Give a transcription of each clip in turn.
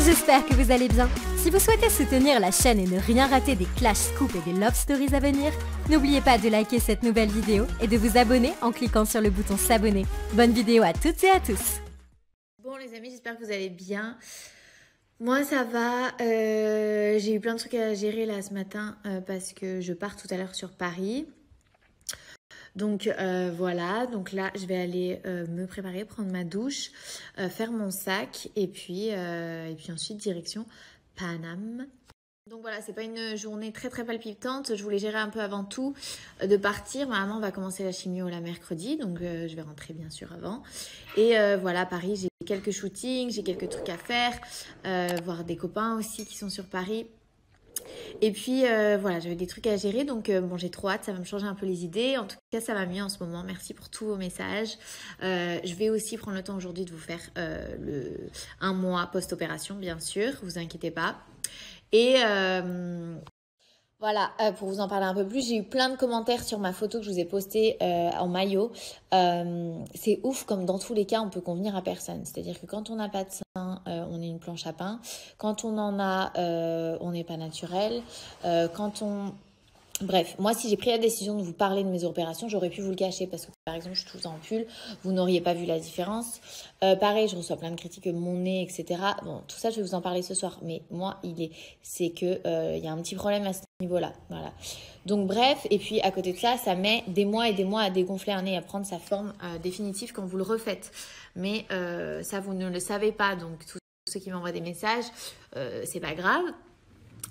J'espère que vous allez bien. Si vous souhaitez soutenir la chaîne et ne rien rater des Clash Scoop et des Love Stories à venir, n'oubliez pas de liker cette nouvelle vidéo et de vous abonner en cliquant sur le bouton s'abonner. Bonne vidéo à toutes et à tous. Bon les amis, j'espère que vous allez bien. Moi ça va, j'ai eu plein de trucs à gérer là ce matin parce que je pars tout à l'heure sur Paris. Donc voilà, donc là je vais aller me préparer, prendre ma douche, faire mon sac et puis ensuite direction Paname. Donc voilà, c'est pas une journée très palpitante. Je voulais gérer un peu avant tout de partir. Ma maman va commencer la chimio la mercredi, donc je vais rentrer bien sûr avant. Et voilà, à Paris, j'ai quelques shootings, j'ai quelques trucs à faire, voir des copains aussi qui sont sur Paris. Et puis voilà, j'avais des trucs à gérer, donc bon, j'ai trop hâte, ça va me changer un peu les idées. En tout cas, ça va mieux en ce moment. Merci pour tous vos messages. Je vais aussi prendre le temps aujourd'hui de vous faire un mois post-opération, bien sûr, vous inquiétez pas. Et voilà, pour vous en parler un peu plus, j'ai eu plein de commentaires sur ma photo que je vous ai postée en maillot. C'est ouf comme dans tous les cas, on peut convenir à personne. C'est-à-dire que quand on n'a pas de sein, on est une planche à pain. Quand on en a, on n'est pas naturel. Bref, moi, si j'ai pris la décision de vous parler de mes opérations, j'aurais pu vous le cacher parce que, par exemple, je suis tout le temps en pull, vous n'auriez pas vu la différence. Pareil, je reçois plein de critiques, mon nez, etc. Bon, tout ça, je vais vous en parler ce soir. Mais moi, c'est que y a un petit problème à ce niveau-là. Voilà. Donc, bref, et puis à côté de ça, ça met des mois et des mois à dégonfler un nez, à prendre sa forme définitive quand vous le refaites. Mais ça, vous ne le savez pas. Donc, tous ceux qui m'envoient des messages, c'est pas grave.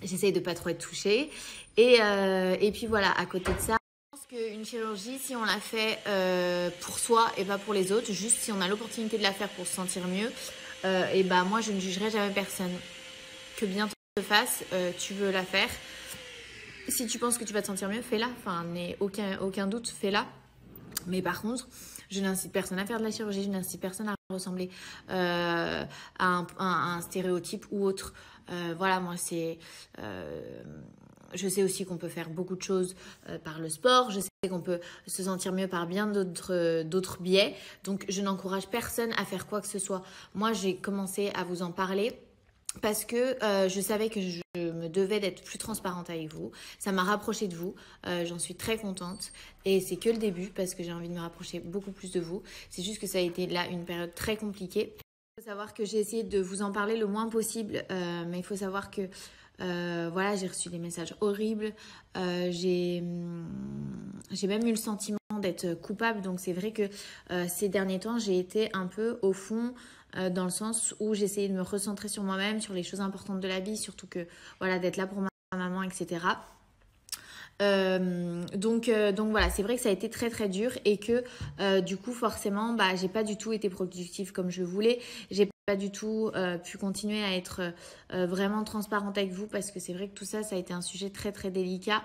J'essaye de pas trop être touchée. Et puis voilà, à côté de ça, je pense qu'une chirurgie, si on la fait pour soi et pas pour les autres, juste si on a l'opportunité de la faire pour se sentir mieux, et bah moi je ne jugerai jamais personne. Que bien te fasse, tu veux la faire. Si tu penses que tu vas te sentir mieux, fais-la. Enfin, n'aie aucun doute, fais-la. Mais par contre, je n'incite personne à faire de la chirurgie, je n'incite personne à ressembler à un stéréotype ou autre. Voilà, moi c'est... je sais aussi qu'on peut faire beaucoup de choses par le sport. Je sais qu'on peut se sentir mieux par bien d'autres biais. Donc, je n'encourage personne à faire quoi que ce soit. Moi, j'ai commencé à vous en parler parce que je savais que je me devais d'être plus transparente avec vous. Ça m'a rapprochée de vous. J'en suis très contente. Et c'est que le début parce que j'ai envie de me rapprocher beaucoup plus de vous. C'est juste que ça a été là une période très compliquée. Il faut savoir que j'ai essayé de vous en parler le moins possible. Mais il faut savoir que voilà, j'ai reçu des messages horribles. J'ai même eu le sentiment d'être coupable. Donc c'est vrai que ces derniers temps, j'ai été un peu au fond dans le sens où j'essayais de me recentrer sur moi-même, sur les choses importantes de la vie, surtout que voilà, d'être là pour ma maman, etc. Donc voilà, c'est vrai que ça a été très dur et que du coup forcément j'ai pas du tout été productive comme je voulais. J'ai pas du tout pu continuer à être vraiment transparente avec vous parce que c'est vrai que tout ça a été un sujet très délicat.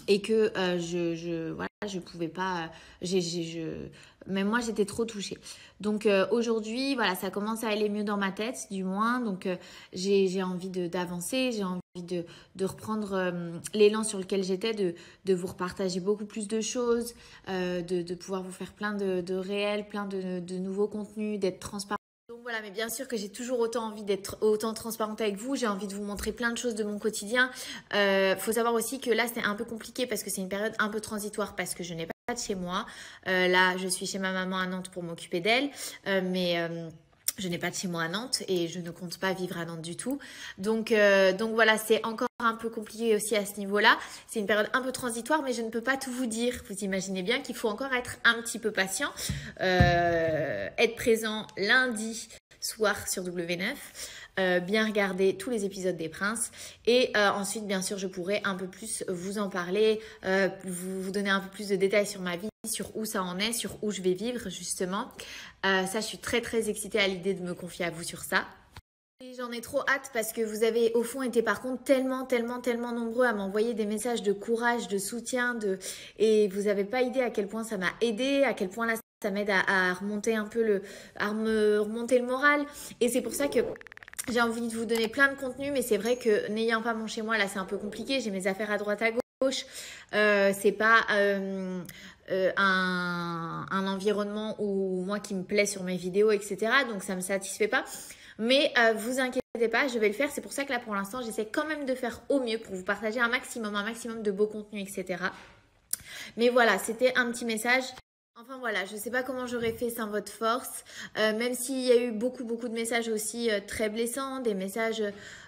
Et que je pouvais pas, même moi j'étais trop touchée. Donc aujourd'hui voilà, ça commence à aller mieux dans ma tête du moins. Donc j'ai envie d'avancer, j'ai envie de reprendre l'élan sur lequel j'étais, de vous repartager beaucoup plus de choses, de pouvoir vous faire plein de réels, plein de nouveaux contenus, d'être transparent. Donc voilà, mais bien sûr que j'ai toujours autant envie d'être autant transparente avec vous. J'ai envie de vous montrer plein de choses de mon quotidien. Faut savoir aussi que là, c'était un peu compliqué parce que c'est une période un peu transitoire parce que je n'ai pas de chez moi. Là, je suis chez ma maman à Nantes pour m'occuper d'elle. Mais je n'ai pas de chez moi à Nantes et je ne compte pas vivre à Nantes du tout. Donc voilà, c'est encore un peu compliqué aussi à ce niveau-là. C'est une période un peu transitoire, mais je ne peux pas tout vous dire. Vous imaginez bien qu'il faut encore être un petit peu patient. Être présent lundi soir sur W9. Bien regarder tous les épisodes des Princes et ensuite bien sûr je pourrai un peu plus vous en parler, vous donner un peu plus de détails sur ma vie, sur où ça en est, sur où je vais vivre justement. Ça je suis très excitée à l'idée de me confier à vous sur ça. Et j'en ai trop hâte parce que vous avez au fond été par contre tellement nombreux à m'envoyer des messages de courage, de soutien, et vous n'avez pas idée à quel point ça m'a aidé, à quel point là ça m'aide à remonter un peu à me remonter le moral. Et c'est pour ça que j'ai envie de vous donner plein de contenu, mais c'est vrai que n'ayant pas mon chez moi, là c'est un peu compliqué. J'ai mes affaires à droite à gauche. C'est pas un environnement où moi qui me plaît sur mes vidéos, etc. Donc ça me satisfait pas. Mais vous inquiétez pas, je vais le faire. C'est pour ça que là, pour l'instant, j'essaie quand même de faire au mieux pour vous partager un maximum de beaux contenus, etc. Mais voilà, c'était un petit message. Enfin voilà, je ne sais pas comment j'aurais fait sans votre force, même s'il y a eu beaucoup de messages aussi très blessants, des messages,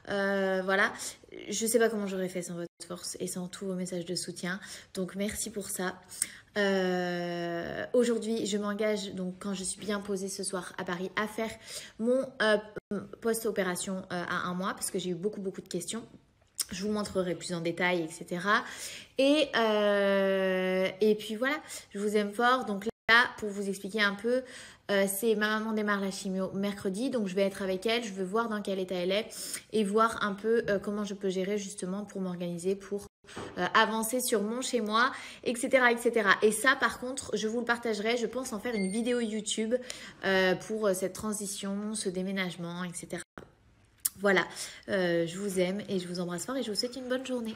voilà, je ne sais pas comment j'aurais fait sans votre force et sans tous vos messages de soutien, donc merci pour ça. Aujourd'hui, je m'engage, donc quand je suis bien posée ce soir à Paris, à faire mon post-opération à 1 mois, parce que j'ai eu beaucoup de questions. Je vous montrerai plus en détail, etc. Et puis voilà, je vous aime fort. Donc là, pour vous expliquer un peu, c'est ma maman démarre la chimio mercredi. Donc je vais être avec elle, je veux voir dans quel état elle est et voir un peu comment je peux gérer justement pour m'organiser, pour avancer sur mon chez moi, etc., etc. Et ça, par contre, je vous le partagerai. Je pense en faire une vidéo YouTube pour cette transition, ce déménagement, etc. Voilà, je vous aime et je vous embrasse fort et je vous souhaite une bonne journée.